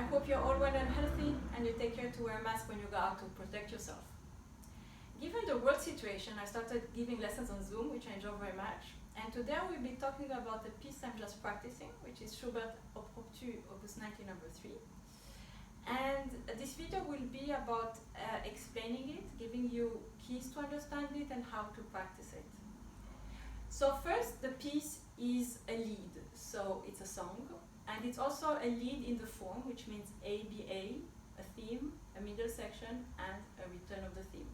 hope you're all well and healthy, and you take care to wear a mask when you go out to protect yourself. Given the world situation, I started giving lessons on Zoom, which I enjoy very much. And today I will be talking about the piece I'm just practicing, which is Schubert Impromptu Op 19 No.3. And this video will be about explaining it, giving you keys to understand it and how to practice it. So first, the piece is a lead, so it's a song, and it's also a lead in the form, which means ABA, a theme, a middle section, and a return of the theme.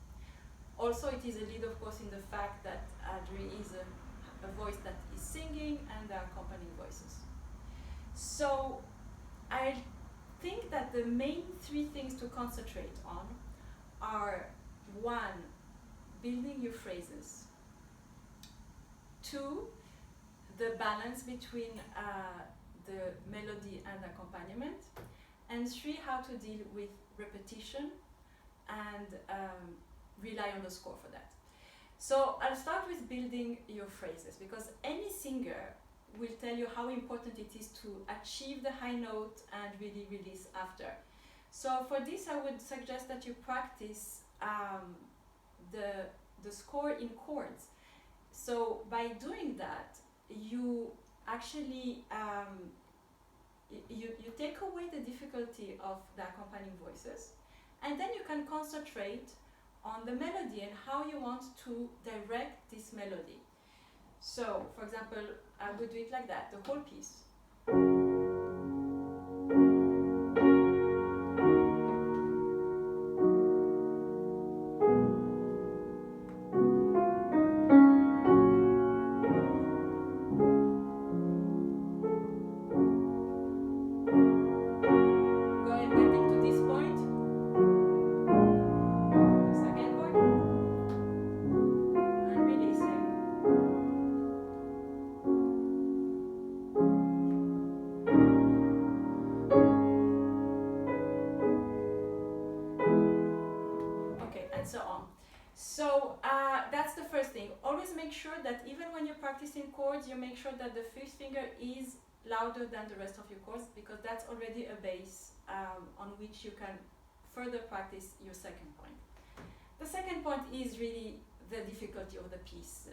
Also, it is a lead, of course, in the fact that there is a voice that is singing and there are accompanying voices. So I think that the main three things to concentrate on are: one, building your phrases; two, the balance between the melody and accompaniment; and three, how to deal with repetition and rely on the score for that. So I'll start with building your phrases, because any singer will tell you how important it is to achieve the high note and really release after. So for this, I would suggest that you practice the score in chords. So by doing that, you actually you take away the difficulty of the accompanying voices, and then you can concentrate on the melody and how you want to direct this melody. So, for example, I would do it like that, the whole piece. So on. So that's the first thing. Always make sure that even when you're practicing chords, you make sure that the fifth finger is louder than the rest of your chords, because that's already a base on which you can further practice your second point. The second point is really the difficulty of the piece,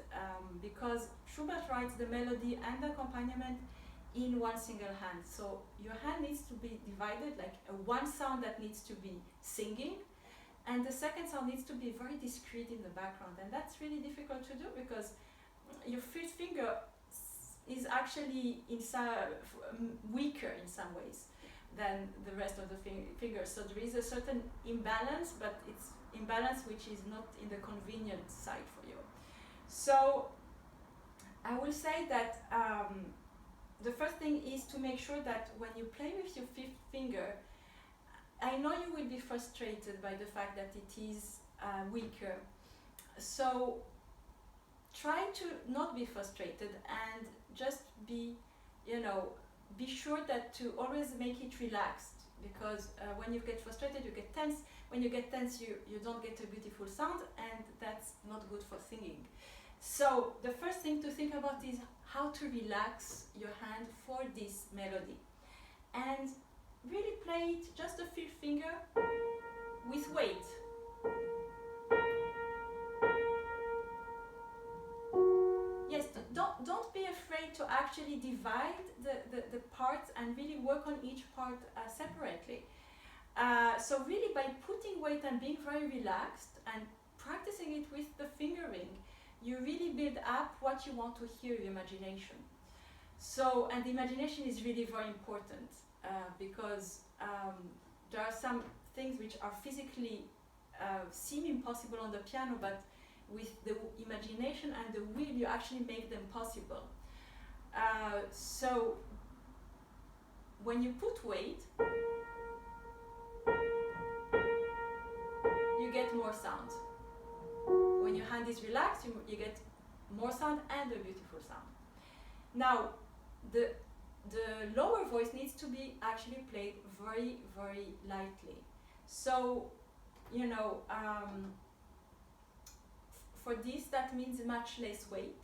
because Schubert writes the melody and the accompaniment in one single hand. So your hand needs to be divided, like one sound that needs to be singing, and the second sound needs to be very discreet in the background, and that's really difficult to do because your fifth finger is actually weaker in some ways than the rest of the fingers. So there is a certain imbalance, but it's imbalance which is not in the convenient side for you. So I will say that the first thing is to make sure that when you play with your fifth finger, I know you will be frustrated by the fact that it is weaker. So try to not be frustrated and just be sure that to always make it relaxed, because when you get frustrated, you get tense. When you get tense, you don't get a beautiful sound, and that's not good for singing. So the first thing to think about is how to relax your hand for this melody. And really play it just the fifth finger with weight. Yes, don't be afraid to actually divide the parts and really work on each part separately. So really, by putting weight and being very relaxed and practicing it with the fingering, you really build up what you want to hear, your imagination. So, and the imagination is really very important. Because there are some things which are physically seem impossible on the piano, but with the imagination and the will, you actually make them possible. So when you put weight, you get more sound. When your hand is relaxed, you get more sound and a beautiful sound. Now, the lower voice needs to be actually played very, very lightly. So, for this, that means much less weight,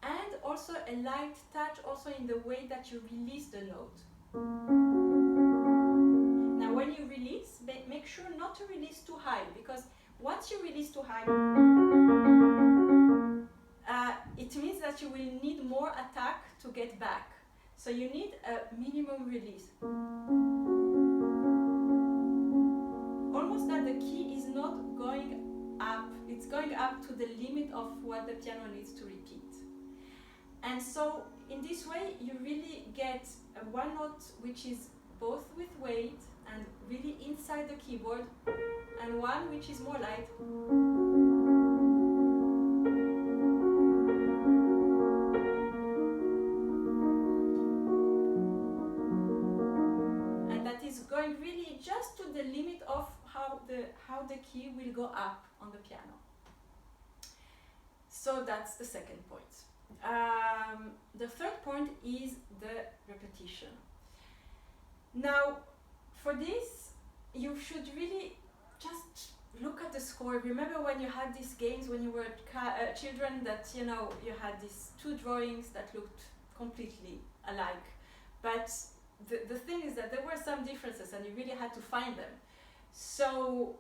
and also a light touch also in the way that you release the note. sure not to release too high, because once you release too high, it means that you will need more attack to get back. So you need a minimum release. Almost that the key is not going up, it's going up to the limit of what the piano needs to repeat. And so in this way you really get one note which is both with weight and really inside the keyboard, and one which is more light. And that is going really just to the limit of how the key will go up on the piano. So that's the second point. The third point is the repetition. Now, for this, you should really just look at the score. Remember when you had these games when you were children, that you had these two drawings that looked completely alike, but the thing is that there were some differences and you really had to find them. So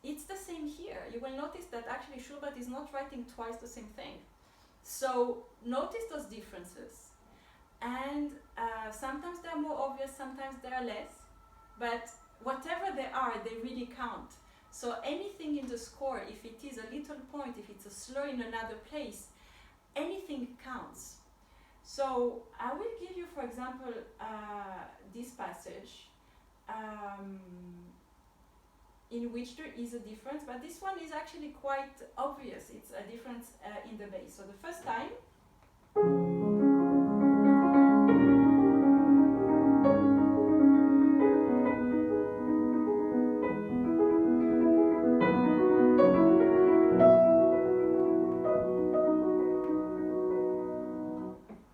it's the same here. You will notice that actually Schubert is not writing twice the same thing. So notice those differences, and sometimes they're more obvious, sometimes they are less, but whatever they are, they really count. So anything in the score, if it is a little point, if it's a slur in another place, anything counts. So I will give you, for example, this passage in which there is a difference, but this one is actually quite obvious. It's a difference in the bass. So the first time,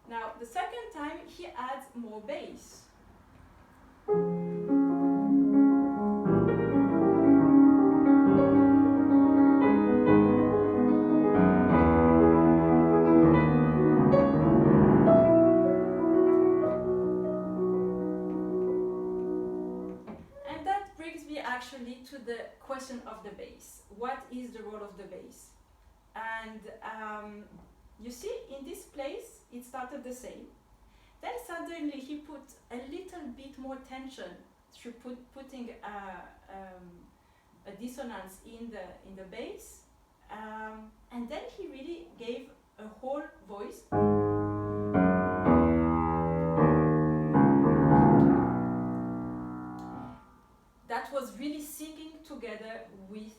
now the second time he adds more bass. Actually, to the question of the bass. What is the role of the bass? And you see, in this place, it started the same. Then suddenly he put a little bit more tension through putting a dissonance in the bass, and then he really gave a whole voice. That was really singing together with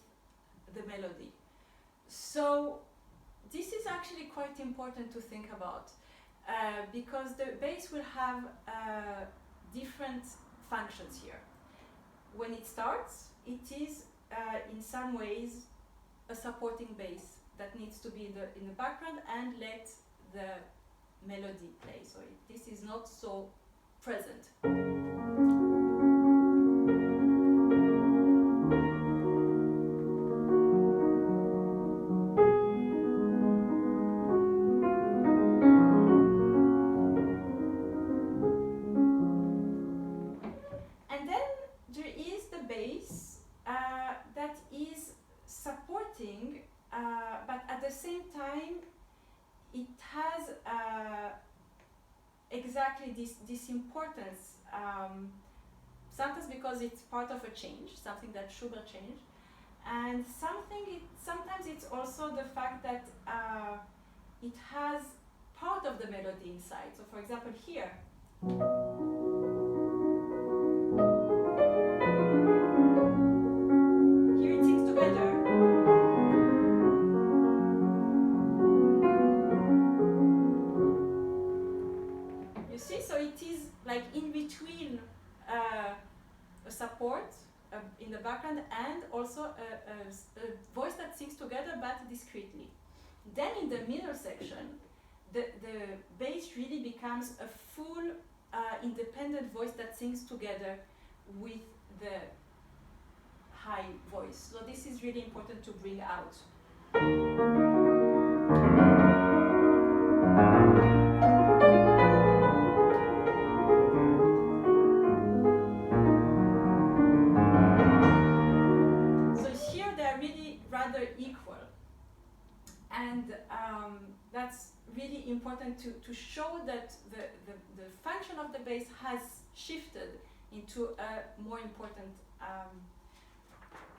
the melody. So this is actually quite important to think about, because the bass will have different functions here. When it starts, it is in some ways a supporting bass that needs to be in the background and let the melody play. So this is not so present. That is supporting, but at the same time it has exactly this importance, sometimes because it's part of a change, something that Schubert changed, and sometimes it's also the fact that it has part of the melody inside. So for example here, like in between a support in the background and also a voice that sings together but discreetly. Then in the middle section, the bass really becomes a full independent voice that sings together with the high voice. So this is really important to bring out. and that's really important to show that the function of the bass has shifted into a more important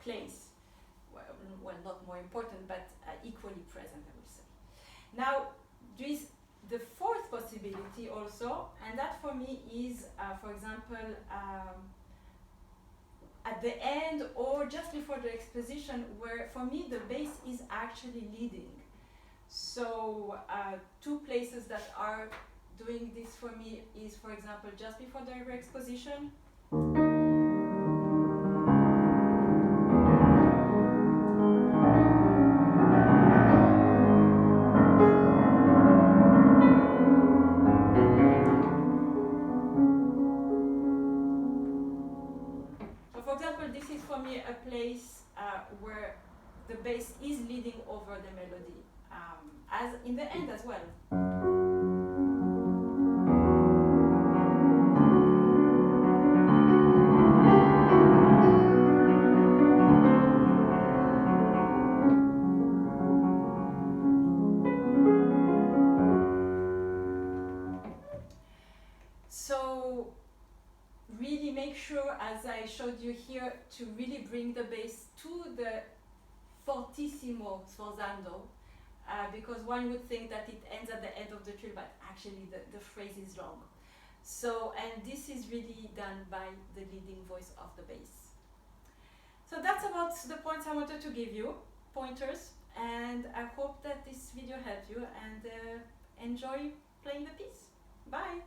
place. Well, not more important, but equally present, I would say. Now, there is the fourth possibility also, and that for me is, for example, at the end or just before the exposition, where for me the bass is actually leading. So two places that are doing this for me is, for example, just before the exposition. So for example, this is for me a place where the bass is leading over the melody, as in the end as well. So really make sure, as I showed you here, to really bring the bass to the fortissimo sforzando, because one would think that it ends at the end of the trill, but actually the phrase is long. So, and this is really done by the leading voice of the bass. So that's about the points I wanted to give you, pointers, and I hope that this video helped you, and enjoy playing the piece. Bye!